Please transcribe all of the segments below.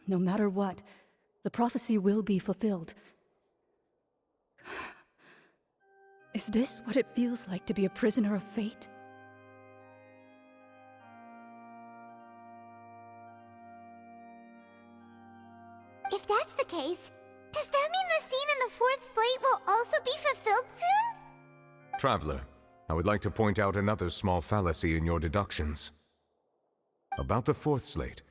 No matter what, the prophecy will be fulfilled. Is this what it feels like to be a prisoner of fate? If that's the case, does that mean the scene in the fourth slate will also be fulfilled soon? Traveler, I would like to point out another small fallacy in your deductions. About the fourth slate,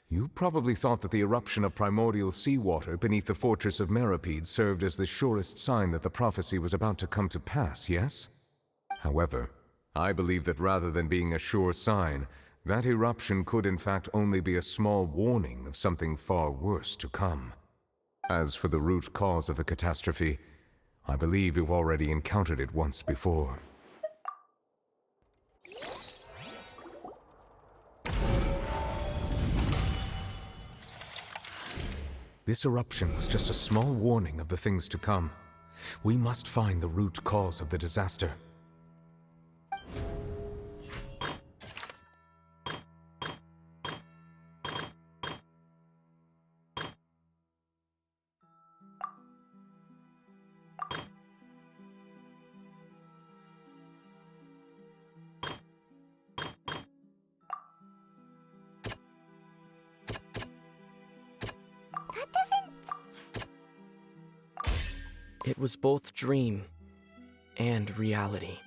you probably thought that the eruption of primordial seawater beneath the fortress of Meripede served as the surest sign that the prophecy was about to come to pass, yes? However, I believe that rather than being a sure sign, that eruption could in fact only be a small warning of something far worse to come. As for the root cause of the catastrophe, I believe you've already encountered it once before. This eruption was just a small warning of the things to come. We must find the root cause of the disaster. It was both dream and reality.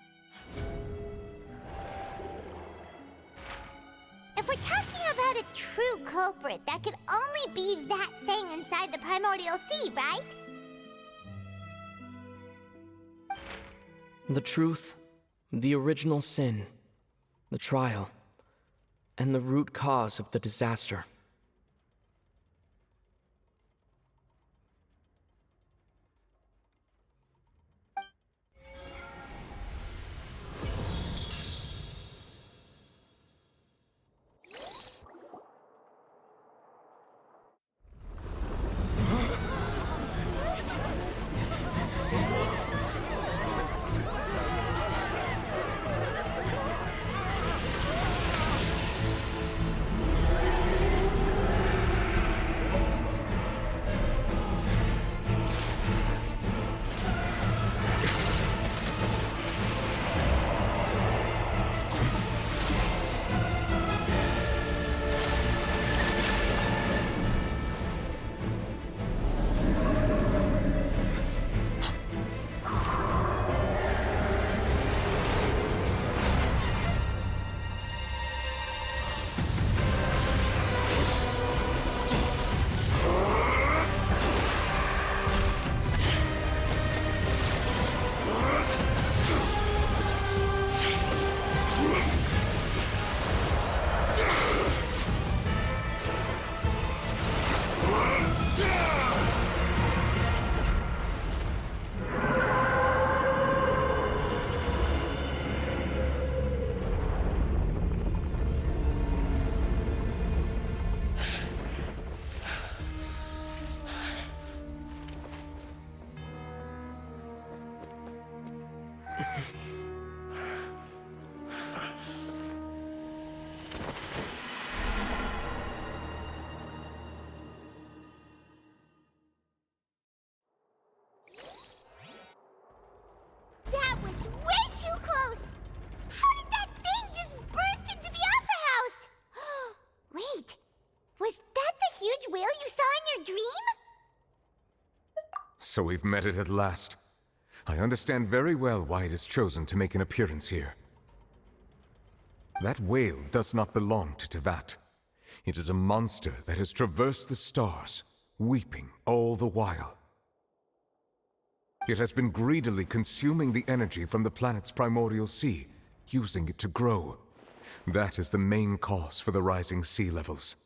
If we're talking about a true culprit, that could only be that thing inside the primordial sea, right? The truth, the original sin, the trial, and the root cause of the disaster. That was way too close! How did that thing just burst into the Opera House? Wait, was that the huge whale you saw in your dream? So we've met it at last. I understand very well why it has chosen to make an appearance here. That whale does not belong to Tevat. It is a monster that has traversed the stars, weeping all the while. It has been greedily consuming the energy from the planet's primordial sea, using it to grow. That is the main cause for the rising sea levels.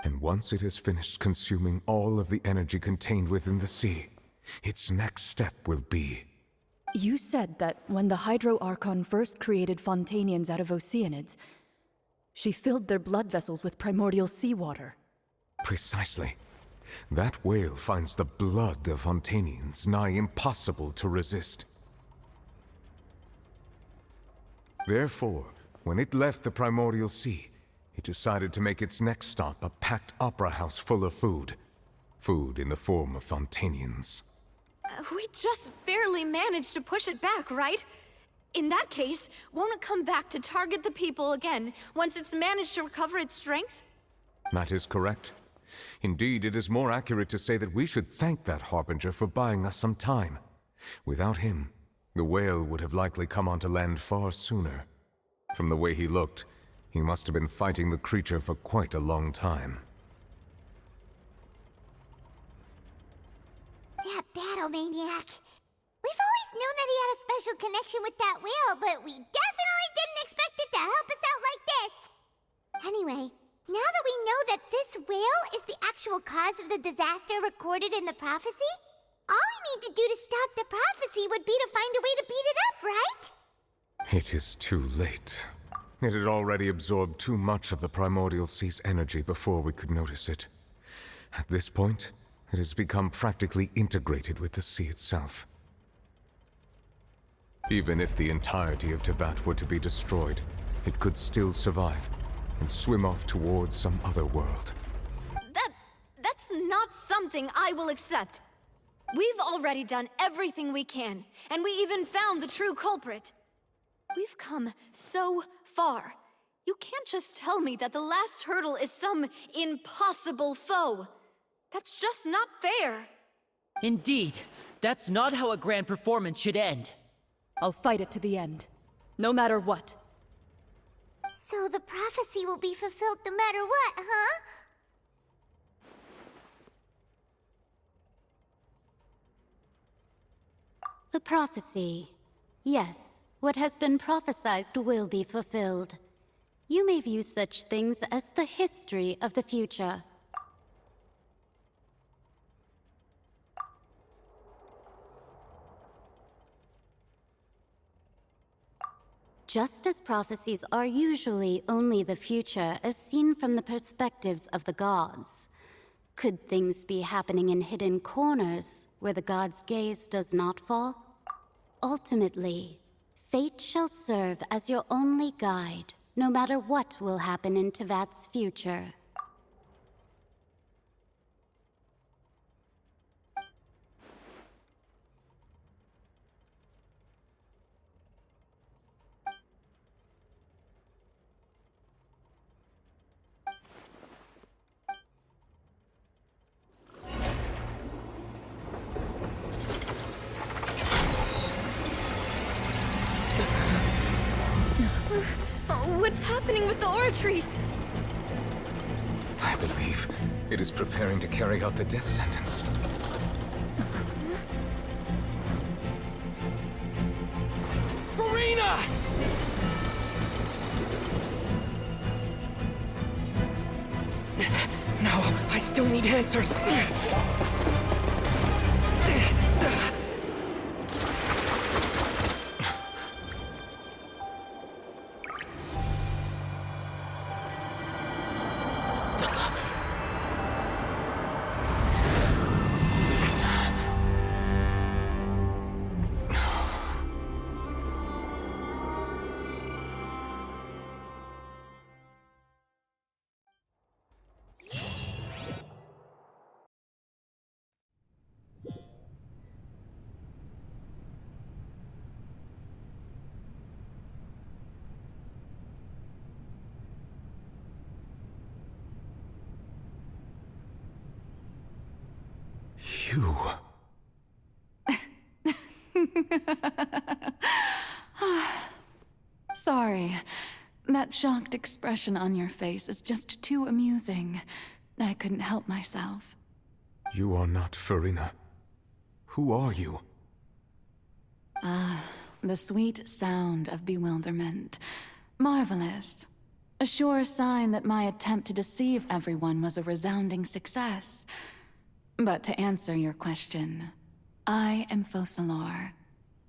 And once it has finished consuming all of the energy contained within the sea, its next step will be... You said that when the Hydro Archon first created Fontainians out of Oceanids, she filled their blood vessels with primordial seawater. Precisely. That whale finds the blood of Fontainians nigh impossible to resist. Therefore, when it left the primordial sea, it decided to make its next stop a packed opera house full of food. Food in the form of Fontainians. We just barely managed to push it back, right? In that case, won't it come back to target the people again once it's managed to recover its strength? That is correct. Indeed, it is more accurate to say that we should thank that Harbinger for buying us some time. Without him, the whale would have likely come onto land far sooner. From the way he looked, he must have been fighting the creature for quite a long time. That battle maniac. We've always known that he had a special connection with that whale, but we definitely didn't expect it to help us out like this. Anyway, now that we know that this whale is the actual cause of the disaster recorded in the prophecy, all we need to do to stop the prophecy would be to find a way to beat it up, right? It is too late. It had already absorbed too much of the primordial sea's energy before we could notice it. At this point, it has become practically integrated with the sea itself. Even if the entirety of Tevat were to be destroyed, it could still survive and swim off towards some other world. That's not something I will accept. We've already done everything we can, and we even found the true culprit. We've come so far. You can't just tell me that the last hurdle is some impossible foe. That's just not fair. Indeed, that's not how a grand performance should end. I'll fight it to the end, no matter what. So the prophecy will be fulfilled no matter what, huh? The prophecy. Yes, what has been prophesied will be fulfilled. You may view such things as the history of the future. Just as prophecies are usually only the future as seen from the perspectives of the gods, could things be happening in hidden corners where the gods' gaze does not fall? Ultimately, fate shall serve as your only guide, no matter what will happen in Tevat's future. What's happening with the oratories? I believe it is preparing to carry out the death sentence. Farina! No, I still need answers. You... Sorry. That shocked expression on your face is just too amusing. I couldn't help myself. You are not Farina. Who are you? The sweet sound of bewilderment. Marvelous. A sure sign that my attempt to deceive everyone was a resounding success. But to answer your question, I am Focalor.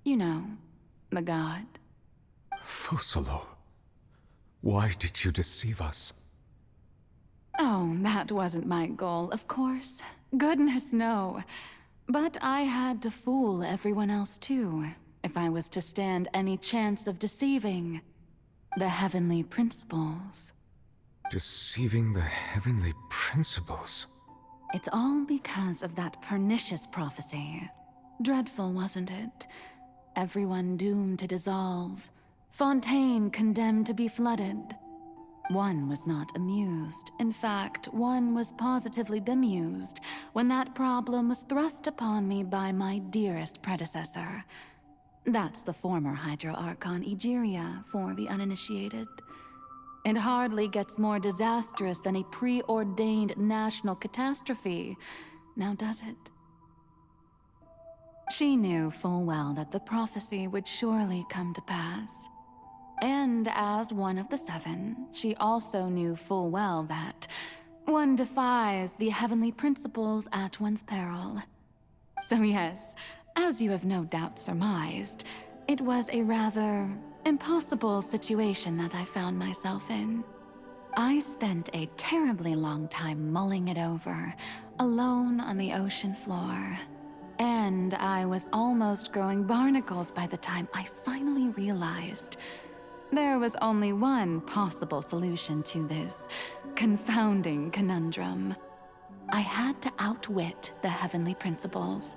You know, the god. Focalor. Why did you deceive us? Oh, that wasn't my goal, of course. Goodness, no. But I had to fool everyone else too, if I was to stand any chance of deceiving the heavenly principles. Deceiving the heavenly principles. It's all because of that pernicious prophecy. Dreadful, wasn't it? Everyone doomed to dissolve. Fontaine condemned to be flooded. One was not amused. In fact, one was positively bemused when that problem was thrust upon me by my dearest predecessor. That's the former Hydro Archon Egeria for the uninitiated. It hardly gets more disastrous than a preordained national catastrophe, now does it? She knew full well that the prophecy would surely come to pass. And as one of the seven, she also knew full well that one defies the heavenly principles at one's peril. So yes, as you have no doubt surmised, it was a rather impossible situation that I found myself in. I spent a terribly long time mulling it over, alone on the ocean floor. And I was almost growing barnacles by the time I finally realized there was only one possible solution to this confounding conundrum. I had to outwit the heavenly principles,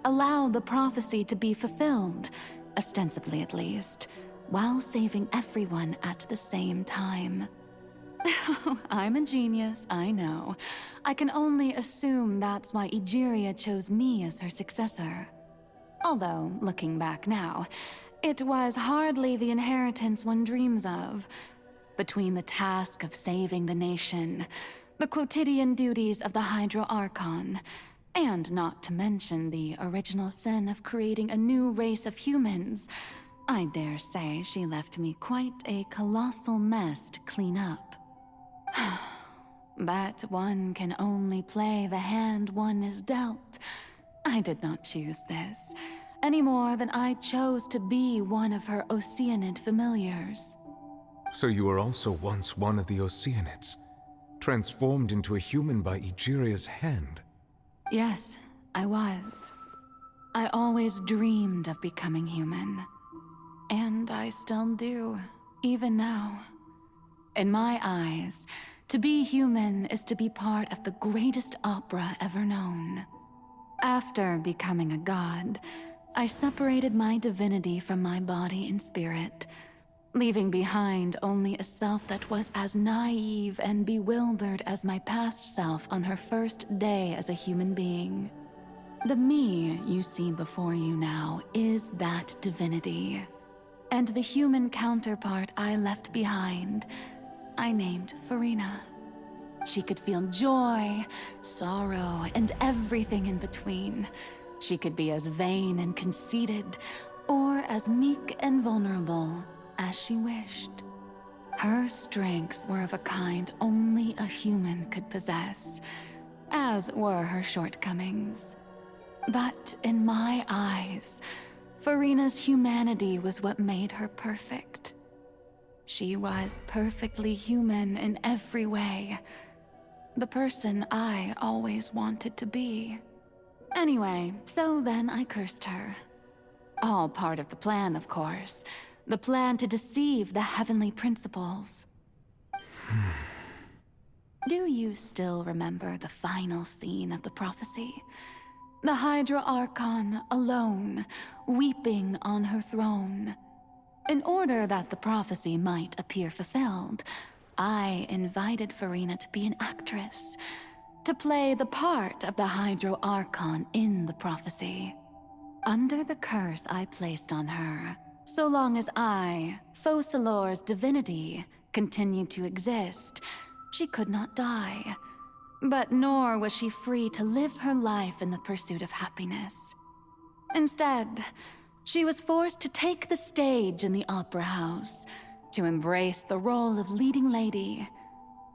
allow the prophecy to be fulfilled, ostensibly at least, while saving everyone at the same time. I'm a genius, I know. I can only assume that's why Egeria chose me as her successor. Although, looking back now, it was hardly the inheritance one dreams of. Between the task of saving the nation, the quotidian duties of the Hydro Archon, and not to mention the original sin of creating a new race of humans, I dare say she left me quite a colossal mess to clean up. But one can only play the hand one is dealt. I did not choose this, any more than I chose to be one of her Oceanid familiars. So you were also once one of the Oceanids, transformed into a human by Egeria's hand. Yes, I was. I always dreamed of becoming human. And I still do, even now. In my eyes, to be human is to be part of the greatest opera ever known. After becoming a god, I separated my divinity from my body and spirit, leaving behind only a self that was as naive and bewildered as my past self on her first day as a human being. The me you see before you now is that divinity. And the human counterpart I left behind, I named Farina. She could feel joy, sorrow, and everything in between. She could be as vain and conceited, or as meek and vulnerable as she wished. Her strengths were of a kind only a human could possess, as were her shortcomings. But in my eyes, Farina's humanity was what made her perfect. She was perfectly human in every way. The person I always wanted to be. Anyway, so then I cursed her. All part of the plan, of course. The plan to deceive the heavenly principles. Do you still remember the final scene of the prophecy? The Hydra Archon alone, weeping on her throne. In order that the prophecy might appear fulfilled, I invited Farina to be an actress, to play the part of the Hydro Archon in the prophecy. Under the curse I placed on her, so long as I, Focalor's divinity, continued to exist, she could not die. But nor was she free to live her life in the pursuit of happiness. Instead, she was forced to take the stage in the opera house, to embrace the role of leading lady,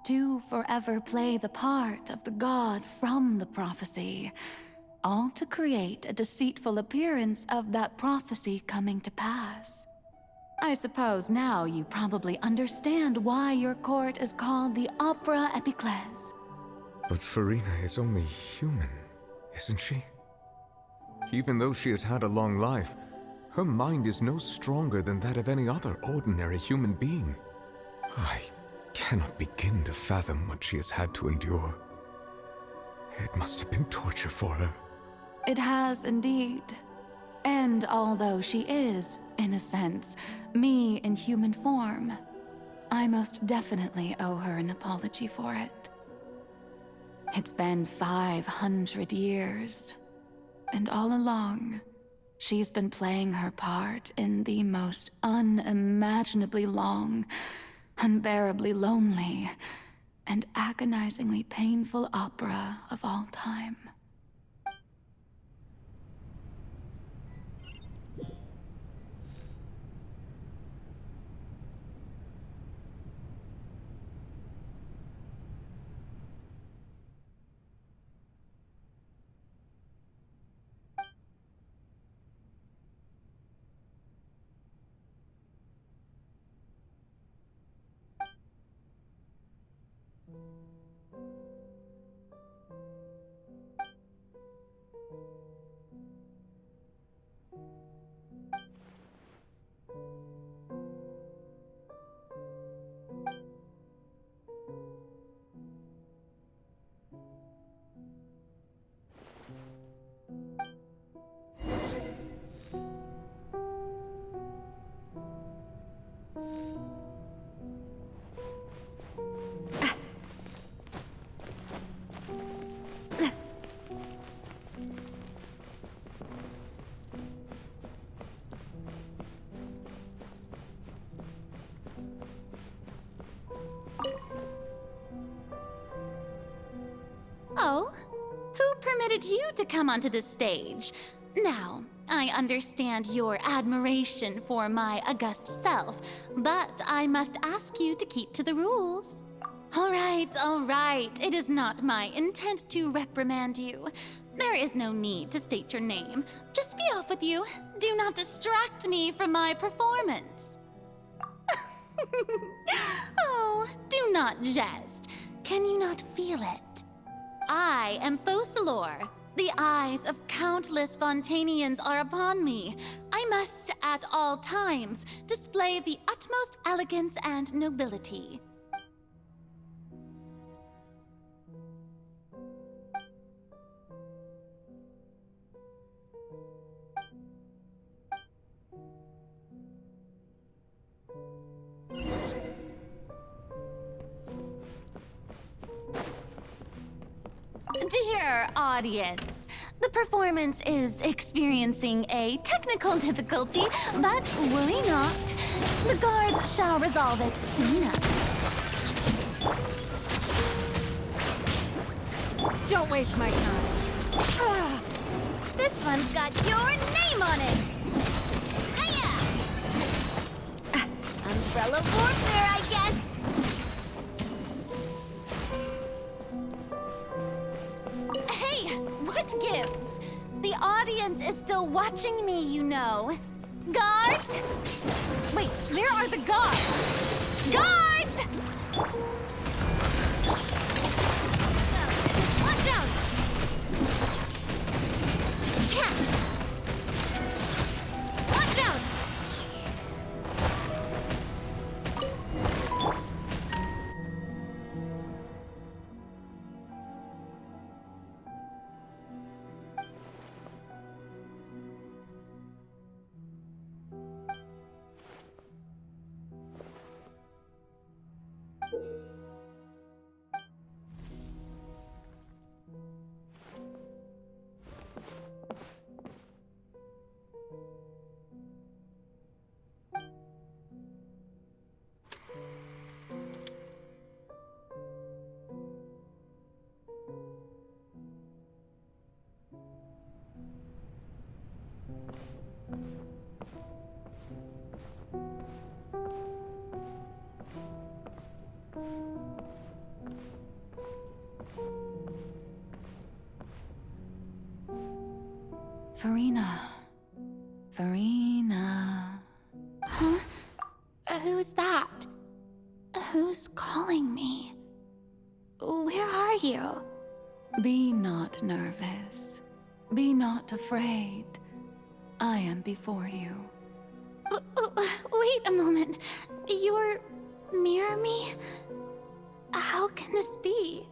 to forever play the part of the god from the prophecy, all to create a deceitful appearance of that prophecy coming to pass. I suppose now you probably understand why your court is called the Opera Epiclese. But Farina is only human, isn't she? Even though she has had a long life, her mind is no stronger than that of any other ordinary human being. I cannot begin to fathom what she has had to endure. It must have been torture for her. It has indeed. And although she is, in a sense, me in human form, I most definitely owe her an apology for it. It's been 500 years, and all along, she's been playing her part in the most unimaginably long, unbearably lonely, and agonizingly painful opera of all time. Oh? Who permitted you to come onto the stage? Now, I understand your admiration for my august self, but I must ask you to keep to the rules. All right. It is not my intent to reprimand you. There is no need to state your name. Just be off with you. Do not distract me from my performance. Oh, do not jest. Can you not feel it? I am Focalor. The eyes of countless Fontainians are upon me. I must, at all times, display the utmost elegance and nobility. Dear audience, the performance is experiencing a technical difficulty, but worry not. The guards shall resolve it soon enough. Don't waste my time. This one's got your name on it! Hiya! Umbrella warfare, I guess! Hey, what gives? The audience is still watching me, you know. Guards? Wait, where are the guards? Guards! Watch out! Watch out! Farina. Huh? Who's that? Who's calling me? Where are you? Be not nervous. Be not afraid. I am before you. Wait a moment. You're... Mirror me? How can this be?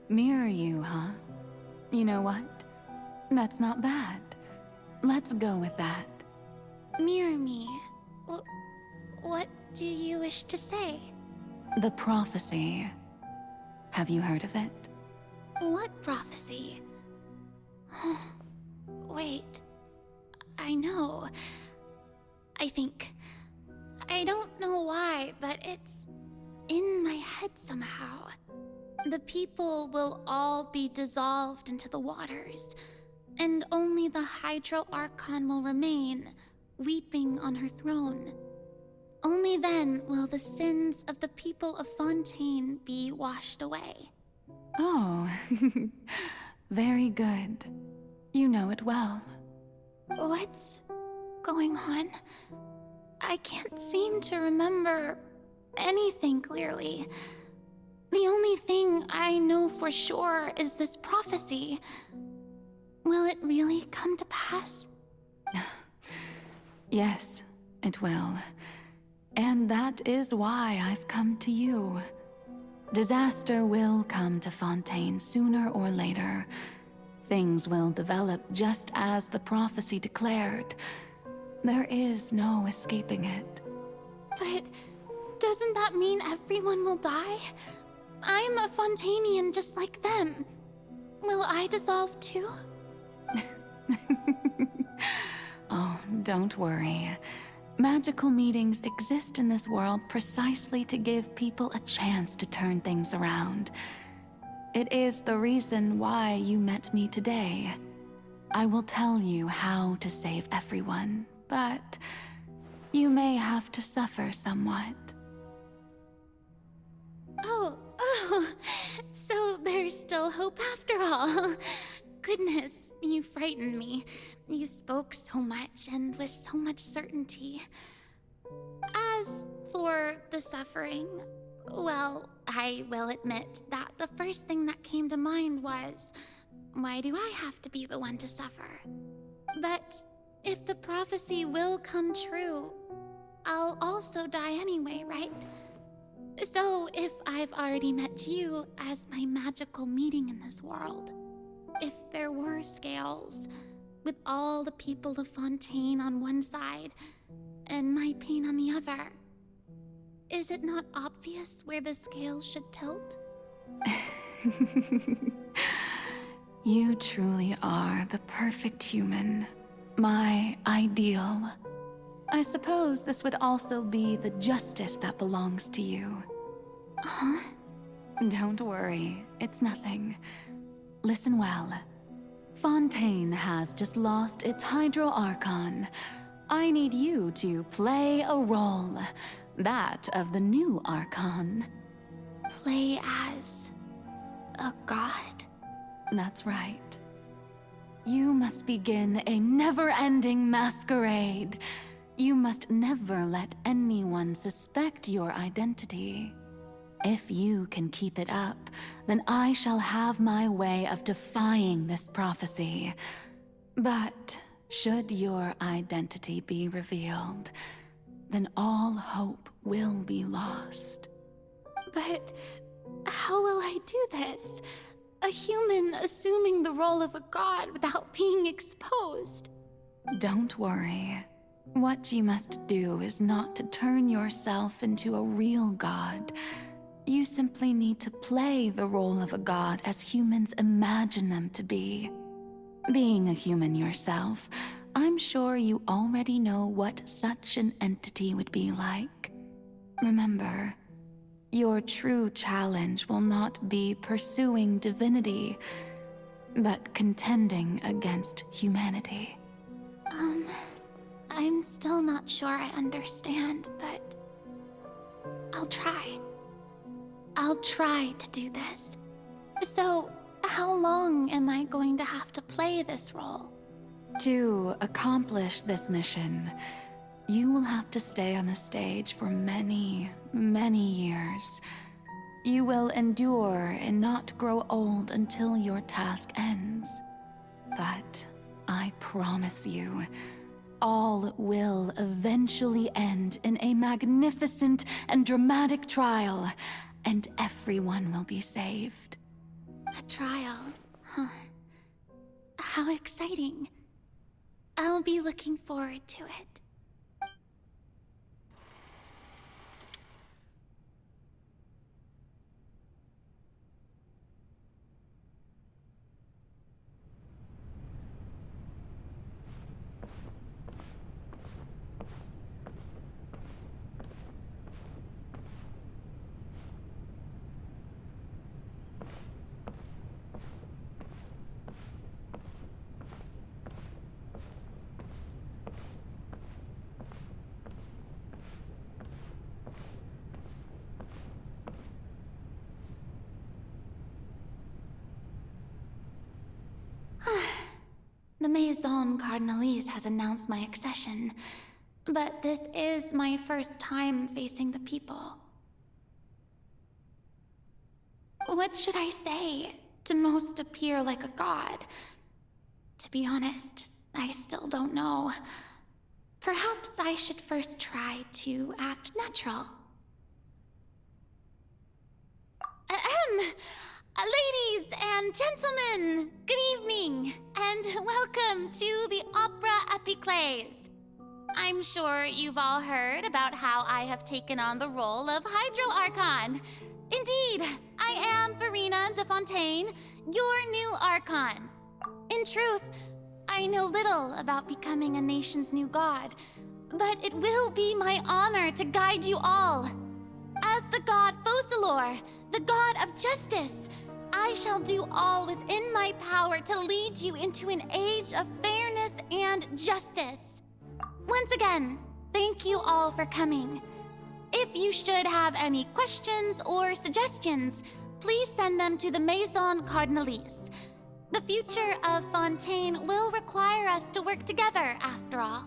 Mirror you, huh? You know what? That's not bad. Let's go with that. Mirror me. What do you wish to say? The prophecy. Have you heard of it? What prophecy? Wait. I know. I think. I don't know why, but it's in my head somehow. The people will all be dissolved into the waters, and only the Hydro Archon will remain, weeping on her throne. Only then will the sins of the people of Fontaine be washed away. Oh, very good. You know it well. What's going on? I can't seem to remember anything clearly. The only thing I know for sure is this prophecy. Will it really come to pass? Yes, it will. And that is why I've come to you. Disaster will come to Fontaine sooner or later. Things will develop just as the prophecy declared. There is no escaping it. But doesn't that mean everyone will die? I'm a Fontainian just like them. Will I dissolve too? Oh, don't worry. Magical meetings exist in this world precisely to give people a chance to turn things around. It is the reason why you met me today. I will tell you how to save everyone, but you may have to suffer somewhat. Oh, so there's still hope after all. Goodness, you frightened me. You spoke so much and with so much certainty. As for the suffering, well, I will admit that the first thing that came to mind was, why do I have to be the one to suffer? But if the prophecy will come true, I'll also die anyway, right? So if I've already met you as my magical meeting in this world, if there were scales, with all the people of Fontaine on one side and my pain on the other, is it not obvious where the scales should tilt? You truly are the perfect human, my ideal. I suppose this would also be the justice that belongs to you. Huh? Don't worry, it's nothing. Listen well. Fontaine has just lost its Hydro Archon. I need you to play a role, that of the new Archon. Play as a god? That's right. You must begin a never-ending masquerade. You must never let anyone suspect your identity. If you can keep it up, then I shall have my way of defying this prophecy. But should your identity be revealed, then all hope will be lost. But how will I do this? A human assuming the role of a god without being exposed. Don't worry. What you must do is not to turn yourself into a real god. You simply need to play the role of a god as humans imagine them to be. Being a human yourself, I'm sure you already know what such an entity would be like. Remember, your true challenge will not be pursuing divinity, but contending against humanity. I'm still not sure I understand, but I'll try. I'll try to do this. So, how long am I going to have to play this role? To accomplish this mission, you will have to stay on the stage for many, many years. You will endure and not grow old until your task ends. But I promise you, all will eventually end in a magnificent and dramatic trial, and everyone will be saved. A trial, huh? How exciting. I'll be looking forward to it. The Maison Cardinalise has announced my accession, but this is my first time facing the people. What should I say to most appear like a god? To be honest, I still don't know. Perhaps I should first try to act natural. Ladies and gentlemen, good evening, and welcome to the Opera Epiclese. I'm sure you've all heard about how I have taken on the role of Hydro Archon. Indeed, I am Verena de Fontaine, your new Archon. In truth, I know little about becoming a nation's new god, but it will be my honor to guide you all. As the god Focalor, the god of justice, I shall do all within my power to lead you into an age of fairness and justice. Once again, thank you all for coming. If you should have any questions or suggestions, please send them to the Maison Cardinalise. The future of Fontaine will require us to work together, after all.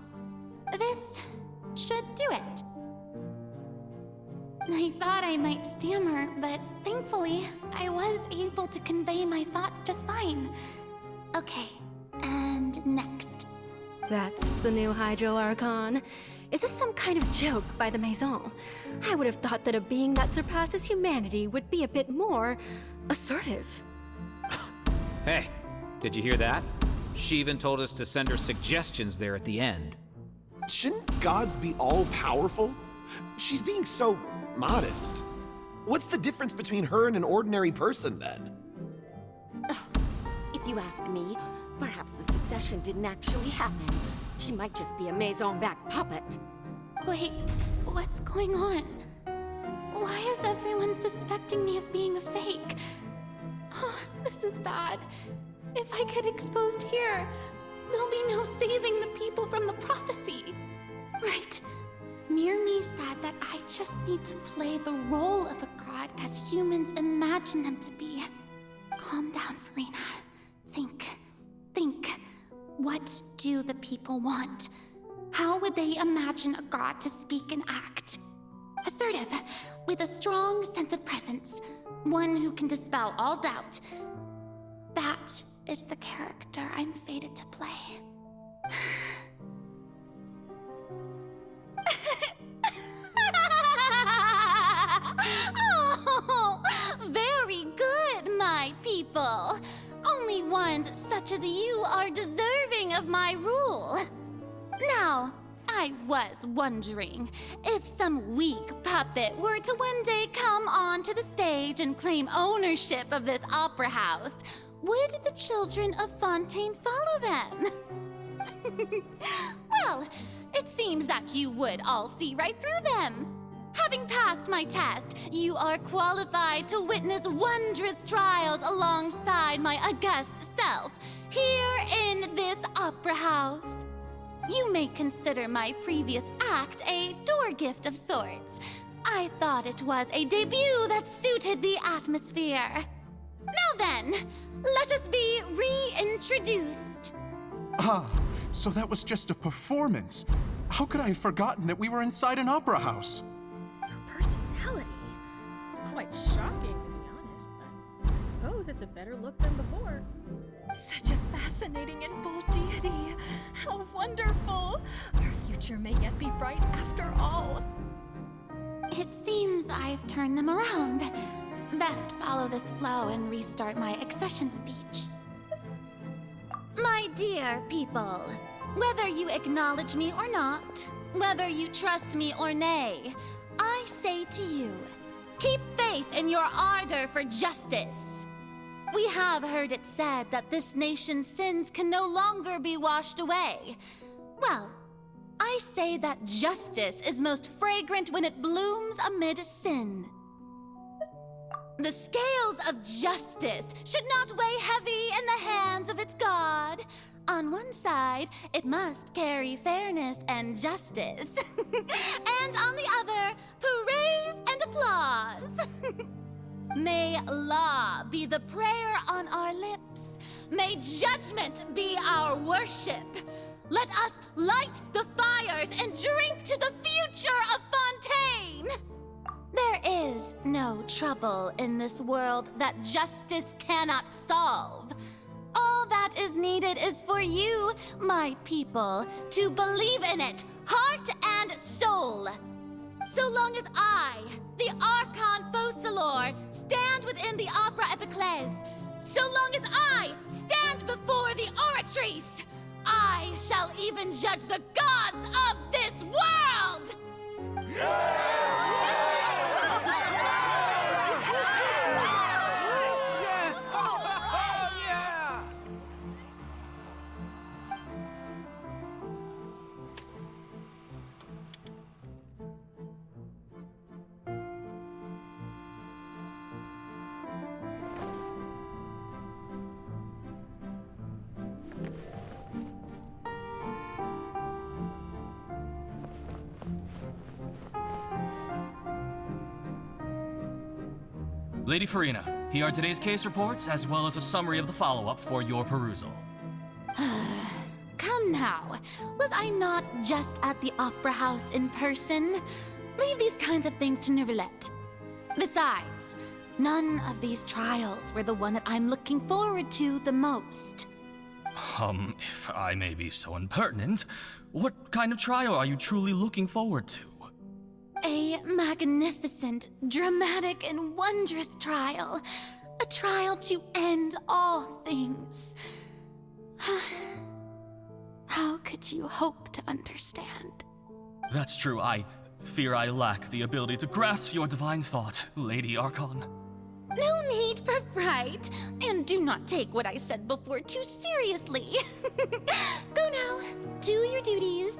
This should do it. I thought I might stammer, but thankfully, I was able to convey my thoughts just fine. Okay, and next. That's the new Hydro Archon. Is this some kind of joke by the Maison? I would have thought that a being that surpasses humanity would be a bit more assertive. Hey, did you hear that? She even told us to send her suggestions there at the end. Shouldn't gods be all-powerful? She's being so modest. What's the difference between her and an ordinary person, then? If you ask me, perhaps the succession didn't actually happen. She might just be a Maison back puppet. Wait, what's going on? Why is everyone suspecting me of being a fake? Oh, this is bad. If I get exposed here, there'll be no saving the people from the prophecy. Right. Mirmi said that I just need to play the role of a god as humans imagine them to be. Calm down, Verena. Think. What do the people want? How would they imagine a god to speak and act? Assertive, with a strong sense of presence. One who can dispel all doubt. That is the character I'm fated to play. Oh, very good, my people. Only ones such as you are deserving of my rule. Now, I was wondering, if some weak puppet were to one day come onto the stage and claim ownership of this opera house, would the children of Fontaine follow them? Well, it seems that you would all see right through them. Having passed my test, you are qualified to witness wondrous trials alongside my august self, here in this opera house. You may consider my previous act a door gift of sorts. I thought it was a debut that suited the atmosphere. Now then, let us be reintroduced. Ah, so that was just a performance. How could I have forgotten that we were inside an opera house? Her personality. It's quite shocking, to be honest, but I suppose suppose it's a better look than before. Such a fascinating and bold deity. How wonderful! Our future may yet be bright after all. It seems I've turned them around. Best follow this flow and restart my accession speech. My dear people, whether you acknowledge me or not, whether you trust me or nay, I say to you, keep faith in your ardor for justice. We have heard it said that this nation's sins can no longer be washed away. Well, I say that justice is most fragrant when it blooms amid sin. The scales of justice should not weigh heavy in the hands of its God. On one side, it must carry fairness and justice. And on the other, praise and applause. May law be the prayer on our lips. May judgment be our worship. Let us light the fires and drink to the future of Fontaine. There is no trouble in this world that justice cannot solve. All that is needed is for you, my people, to believe in it, heart and soul. So long as I, the Archon Focalor, stand within the Opera Epiclese, so long as I stand before the Oratrice, I shall even judge the gods of this world! Lady Farina, here are today's case reports, as well as a summary of the follow-up for your perusal. Come now, was I not just at the Opera House in person? Leave these kinds of things to Neuvillette. Besides, none of these trials were the one that I'm looking forward to the most. If I may be so impertinent, what kind of trial are you truly looking forward to? A magnificent, dramatic, and wondrous trial. A trial to end all things. How could you hope to understand? That's true. I fear I lack the ability to grasp your divine thought, Lady Archon. No need for fright, and do not take what I said before too seriously. Go now, do your duties.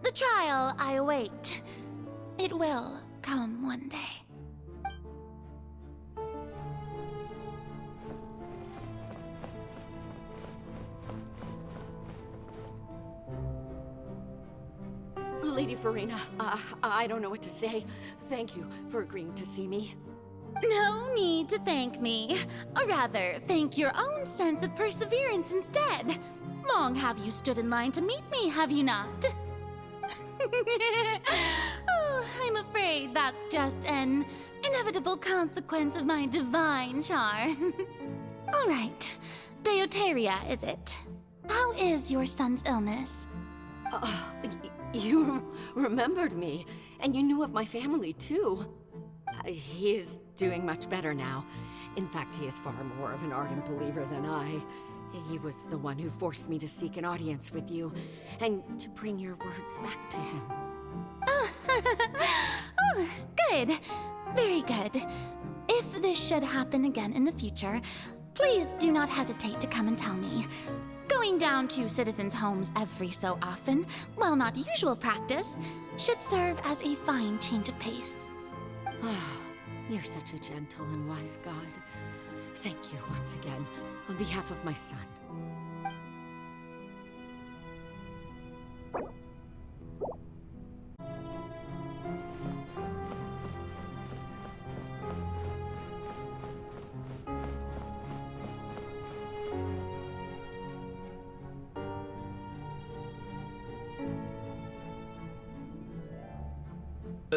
The trial I await. It will come one day. Lady Farina, I don't know what to say. Thank you for agreeing to see me. No need to thank me. Or rather, thank your own sense of perseverance instead. Long have you stood in line to meet me, have you not? Oh, I'm afraid that's just an inevitable consequence of my divine charm. All right, Deoteria, is it? How is your son's illness? You remembered me, and you knew of my family, too. He is doing much better now. In fact, he is far more of an ardent believer than I. He was the one who forced me to seek an audience with you, and to bring your words back to him. Oh, good. Very good. If this should happen again in the future, please do not hesitate to come and tell me. Going down to citizens' homes every so often, while not usual practice, should serve as a fine change of pace. You're such a gentle and wise god. Thank you once again, on behalf of my son.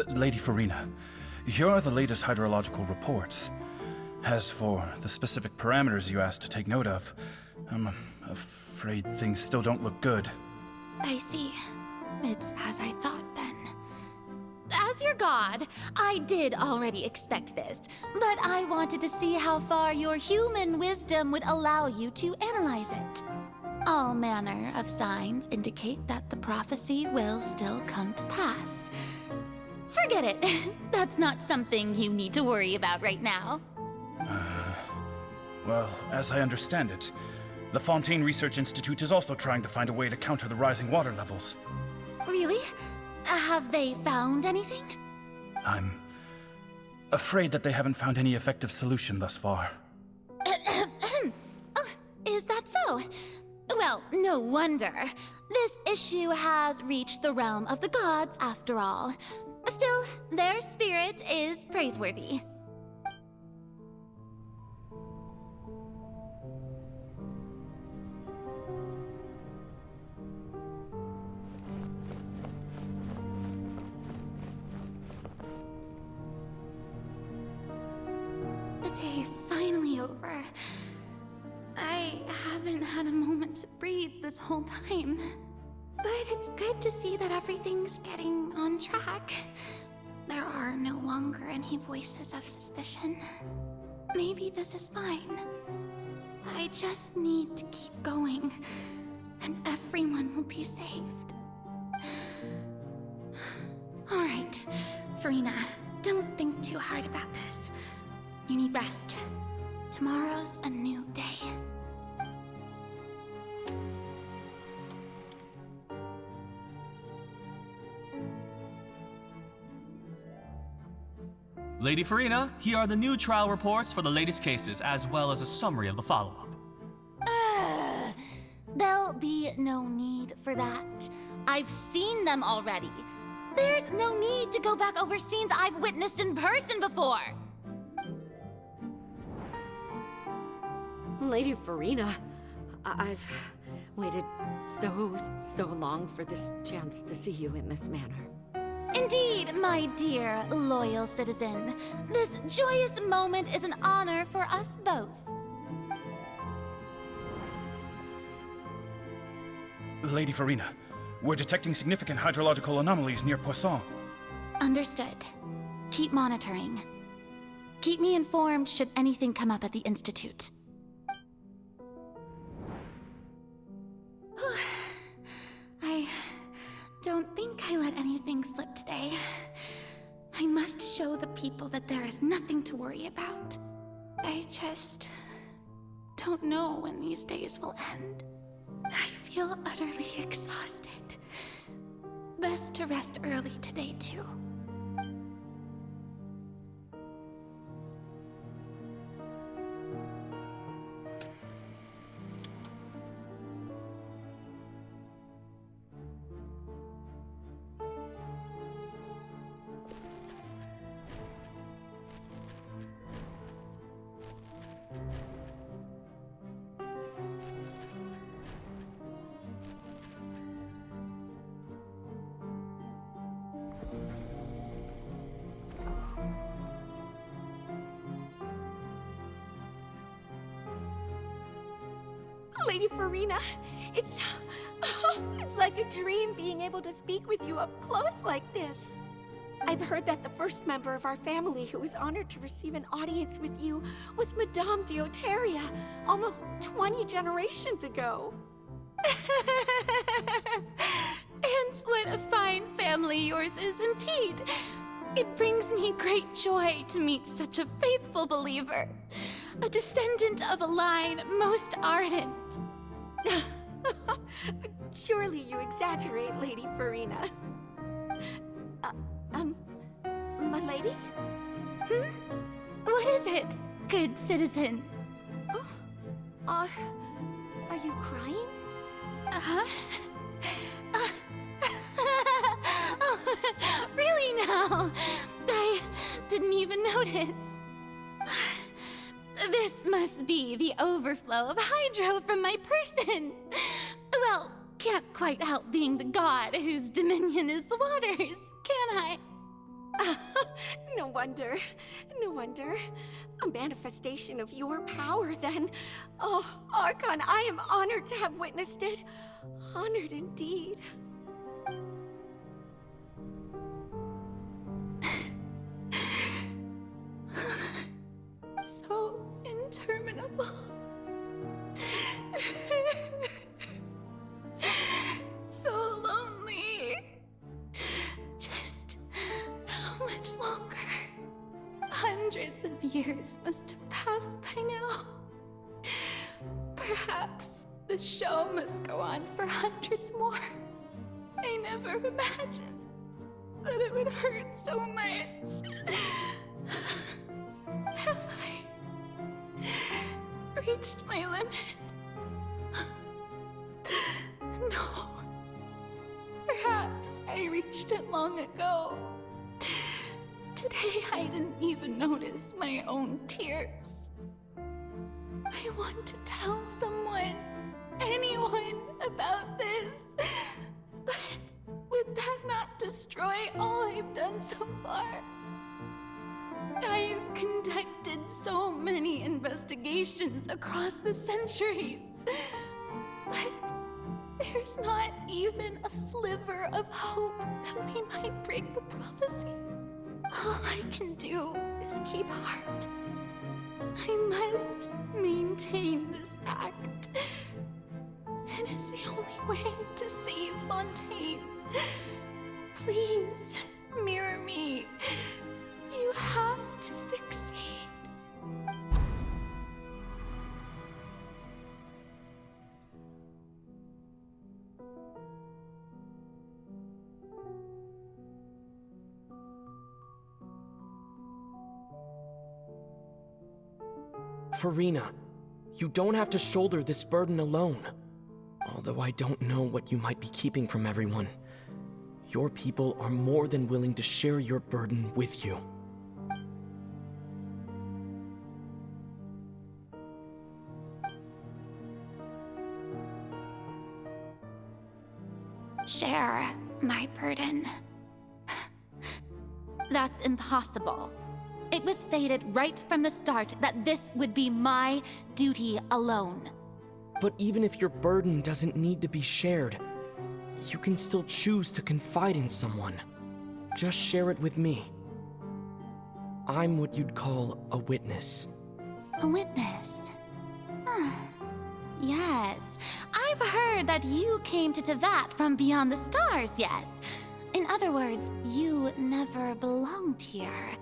Lady Farina, here are the latest hydrological reports. As for the specific parameters you asked to take note of, I'm afraid things still don't look good. I see. It's as I thought then. As your god, I did already expect this, but I wanted to see how far your human wisdom would allow you to analyze it. All manner of signs indicate that the prophecy will still come to pass. Forget it. That's not something you need to worry about right now. Well, as I understand it, the Fontaine Research Institute is also trying to find a way to counter the rising water levels. Really? Have they found anything? I'm afraid that they haven't found any effective solution thus far. Oh, is that so? Well, no wonder. This issue has reached the realm of the gods, after all. Still, their spirit is praiseworthy. The day is finally over. I haven't had a moment to breathe this whole time. But it's good to see that everything's getting on track. There are no longer any voices of suspicion. Maybe this is fine. I just need to keep going, and everyone will be saved. All right, Farina, don't think too hard about this. You need rest. Tomorrow's a new day. Lady Farina, here are the new trial reports for the latest cases, as well as a summary of the follow-up. There'll be no need for that. I've seen them already. There's no need to go back over scenes I've witnessed in person before. Lady Farina, I've waited so long for this chance to see you in this manner. Indeed, my dear, loyal citizen. This joyous moment is an honor for us both. Lady Farina, we're detecting significant hydrological anomalies near Poisson. Understood. Keep monitoring. Keep me informed should anything come up at the Institute. I don't think I let anything slip today. I must show the people that there is nothing to worry about. I just don't know when these days will end. I feel utterly exhausted. Best to rest early today, too. Lady Farina, it's like a dream being able to speak with you up close like this. I've heard that the first member of our family who was honored to receive an audience with you was Madame Deoteria, almost 20 generations ago. And what a fine family yours is indeed. It brings me great joy to meet such a faithful believer, a descendant of a line most ardent. Surely you exaggerate, Lady Farina. My lady? What is it, good citizen? Are you crying? Uh-huh. Oh, really now? I didn't even notice. This must be the overflow of hydro from my person. Well, can't quite help being the god whose dominion is the waters, can I? No wonder. No wonder. A manifestation of your power, then. Oh, Archon, I am honored to have witnessed it. Honored indeed. So interminable. So lonely. Just how much longer? Hundreds of years must have passed by now. Perhaps the show must go on for hundreds more. I never imagined that it would hurt so much. Have I reached my limit? No. Perhaps I reached it long ago. Today I didn't even notice my own tears. I want to tell someone, anyone, about this. But would that not destroy all I've done so far? I've conducted so many investigations across the centuries. But there's not even a sliver of hope that we might break the prophecy. All I can do is keep heart. I must maintain this act. It is the only way to save Fontaine. Please, mirror me. You have to succeed. Farina, you don't have to shoulder this burden alone. Although I don't know what you might be keeping from everyone, your people are more than willing to share your burden with you. Share my burden. That's impossible. It was fated right from the start that this would be my duty alone. But even if your burden doesn't need to be shared, you can still choose to confide in someone. Just share it with me. I'm what you'd call a witness. A witness? Yes. I've heard that you came to Tevat from beyond the stars, yes. In other words, you never belonged here.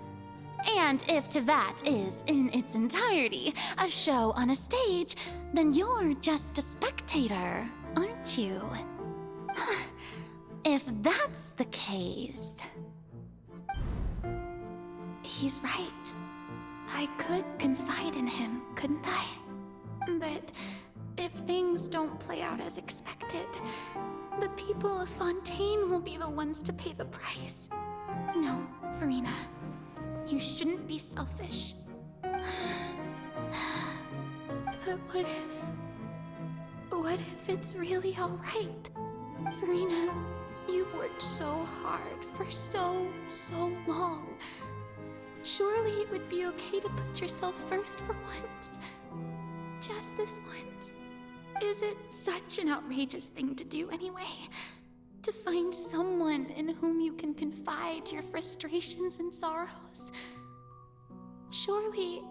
And if Tevat is, in its entirety, a show on a stage, then you're just a spectator, aren't you? If that's the case... He's right. I could confide in him, couldn't I? But if things don't play out as expected, the people of Fontaine will be the ones to pay the price. No, Farina. You shouldn't be selfish. But what if it's really all right? Farina, you've worked so hard for so long. Surely it would be okay to put yourself first for once. Just this once. Is it such an outrageous thing to do anyway? To find someone in whom you can confide your frustrations and sorrows? Surely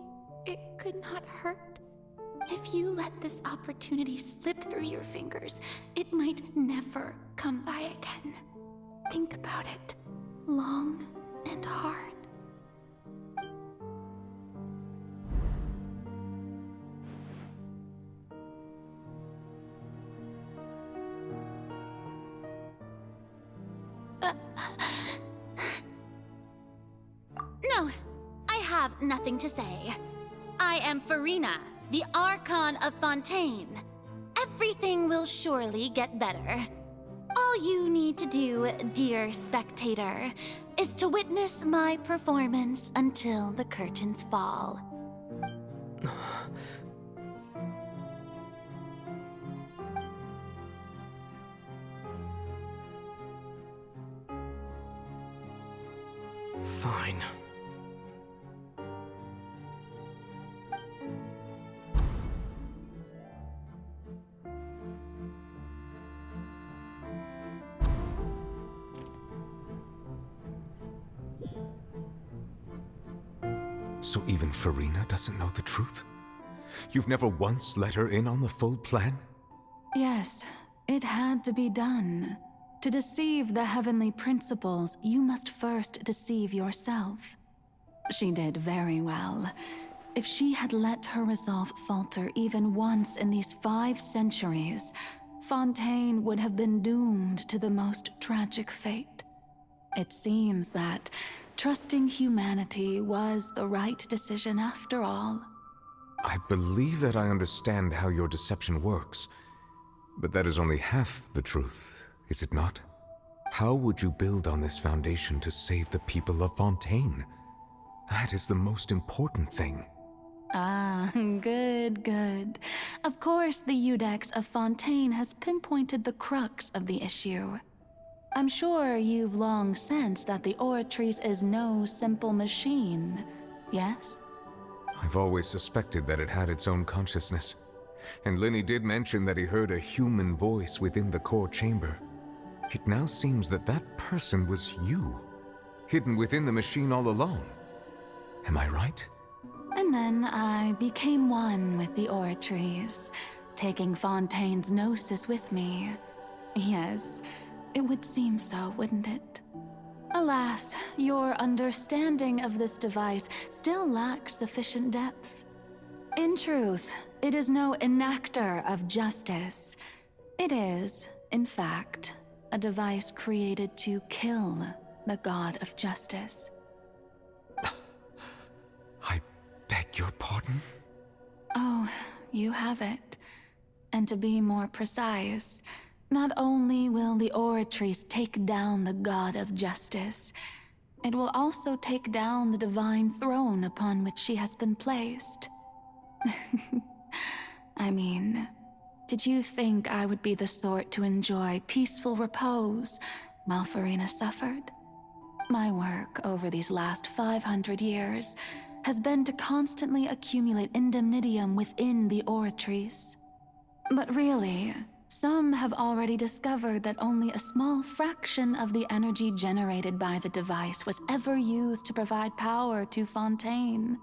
it could not hurt. If you let this opportunity slip through your fingers, it might never come by again. Think about it long and hard. No, I have nothing to say. I am Farina, the Archon of Fontaine. Everything will surely get better. All you need to do, dear spectator, is to witness my performance until the curtains fall. Fine. So even Farina doesn't know the truth? You've never once let her in on the full plan? Yes, it had to be done. To deceive the heavenly principles, you must first deceive yourself. She did very well. If she had let her resolve falter even once in these 5 centuries, Fontaine would have been doomed to the most tragic fate. It seems that trusting humanity was the right decision after all. I believe that I understand how your deception works, but that is only half the truth, is it not? How would you build on this foundation to save the people of Fontaine? That is the most important thing. Ah, good, good. Of course, the Iudex of Fontaine has pinpointed the crux of the issue. I'm sure you've long sensed that the Oratrice is no simple machine, yes? I've always suspected that it had its own consciousness, and Lenny did mention that he heard a human voice within the core chamber. It now seems that that person was you, hidden within the machine all along. Am I right? And then I became one with the Oratrice, taking Fontaine's gnosis with me. Yes, it would seem so, wouldn't it? Alas, your understanding of this device still lacks sufficient depth. In truth, it is no enactor of justice. It is, in fact, a device created to kill the god of justice. I beg your pardon? Oh, you have it. And to be more precise, not only will the Oratrice take down the god of justice, it will also take down the divine throne upon which she has been placed. I mean, did you think I would be the sort to enjoy peaceful repose while Farina suffered? My work over these last 500 years has been to constantly accumulate indemnitium within the Oratrice. But really, some have already discovered that only a small fraction of the energy generated by the device was ever used to provide power to Fontaine.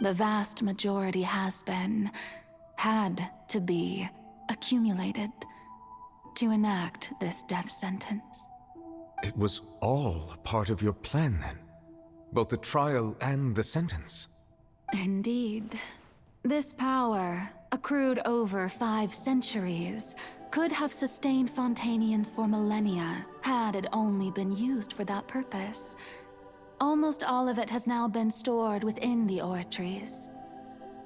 The vast majority had to be, accumulated to enact this death sentence. It was all part of your plan then? Both the trial and the sentence? Indeed. This power, accrued over 5 centuries, could have sustained Fontainians for millennia had it only been used for that purpose. Almost all of it has now been stored within the Oratrice.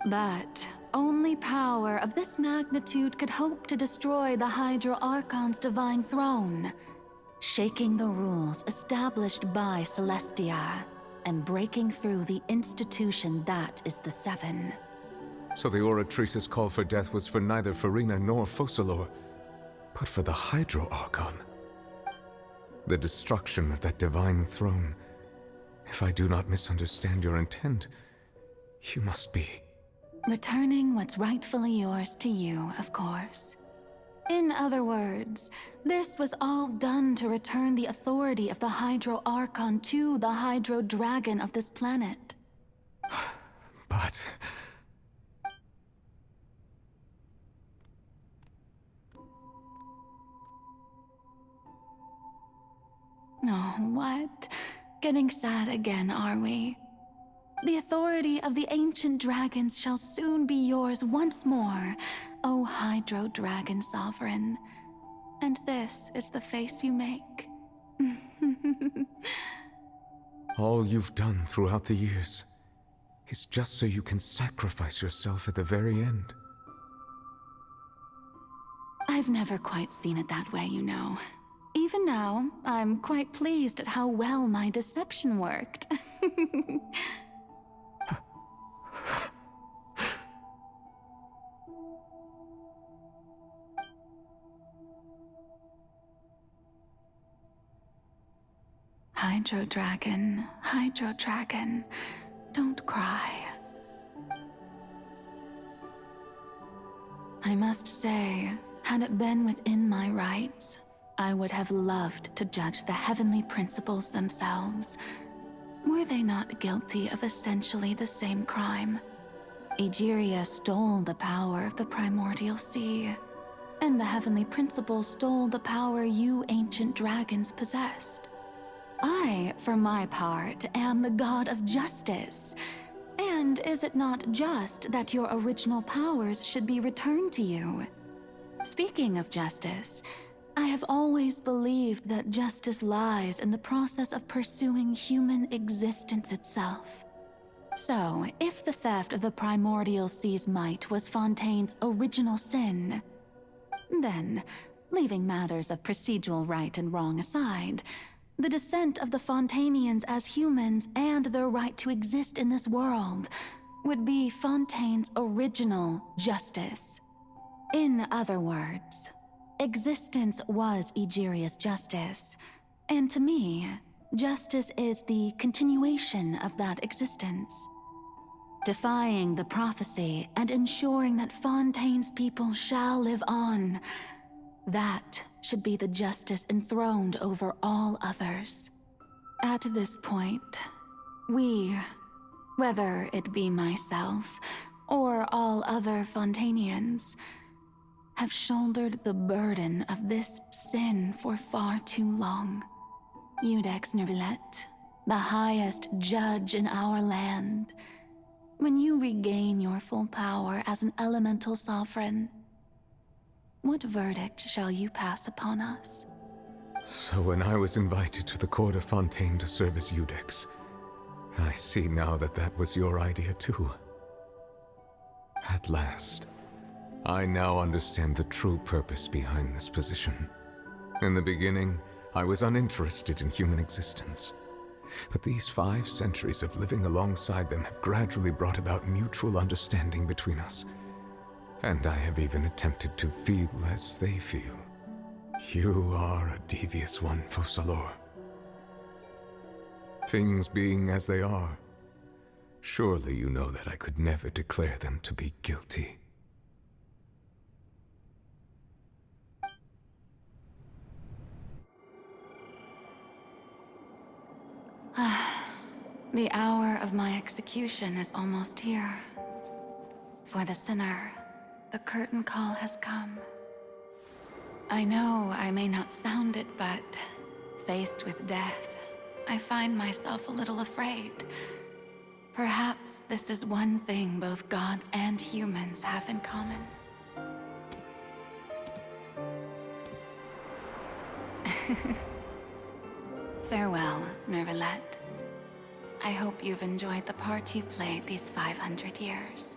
But only power of this magnitude could hope to destroy the Hydro Archon's divine throne, shaking the rules established by Celestia and breaking through the institution that is the Seven. So the Oratrice's call for death was for neither Farina nor Focalor, but for the Hydro Archon. The destruction of that divine throne. If I do not misunderstand your intent, you must be... Returning what's rightfully yours to you, of course. In other words, this was all done to return the authority of the Hydro Archon to the Hydro Dragon of this planet. But... Oh, what? Getting sad again, are we? The authority of the ancient dragons shall soon be yours once more, O Hydro Dragon Sovereign. And this is the face you make. all you've done throughout the years is just so you can sacrifice yourself at the very end. I've never quite seen it that way, you know. Even now, I'm quite pleased at how well my deception worked. Hydro Dragon, don't cry. I must say, had it been within my rights, I would have loved to judge the heavenly principles themselves. Were they not guilty of essentially the same crime? Egeria stole the power of the primordial sea, and the heavenly principles stole the power you ancient dragons possessed. I, for my part, am the god of justice. And is it not just that your original powers should be returned to you? Speaking of justice, I have always believed that justice lies in the process of pursuing human existence itself. So, if the theft of the primordial sea's might was Fontaine's original sin, then, leaving matters of procedural right and wrong aside, the descent of the Fontainians as humans and their right to exist in this world would be Fontaine's original justice. In other words, existence was Egeria's justice, and to me, justice is the continuation of that existence. Defying the prophecy and ensuring that Fontaine's people shall live on, that should be the justice enthroned over all others. At this point, we, whether it be myself or all other Fontainians, have shouldered the burden of this sin for far too long. Iudex Neuvillette, the highest judge in our land, when you regain your full power as an elemental sovereign, what verdict shall you pass upon us? So when I was invited to the court of Fontaine to serve as Iudex, I see now that that was your idea too. At last, I now understand the true purpose behind this position. In the beginning, I was uninterested in human existence. But these 5 centuries of living alongside them have gradually brought about mutual understanding between us. And I have even attempted to feel as they feel. You are a devious one, Focalors. Things being as they are, surely you know that I could never declare them to be guilty. The hour of my execution is almost here. For the sinner, the curtain call has come. I know I may not sound it, but faced with death, I find myself a little afraid. Perhaps this is one thing both gods and humans have in common. Farewell, Neuvillette. I hope you've enjoyed the part you played these 500 years.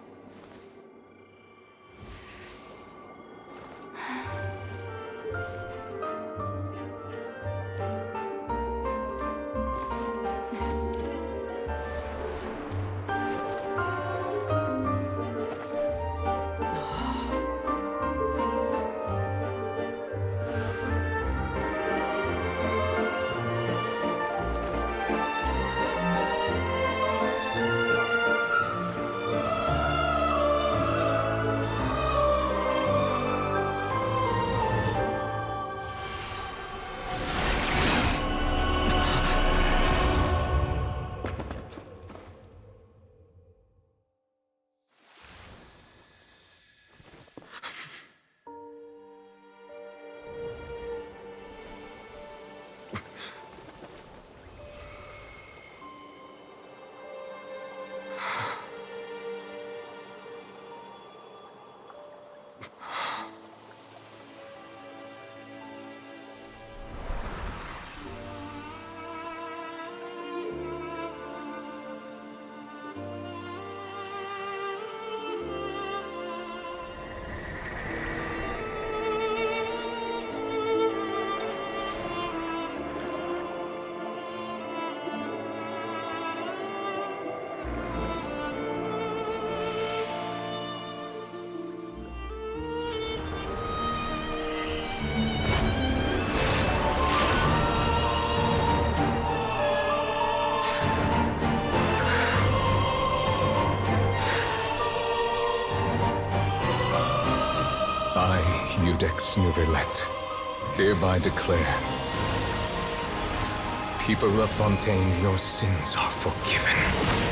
Codex Nouvellette, hereby declare, people of Fontaine, your sins are forgiven.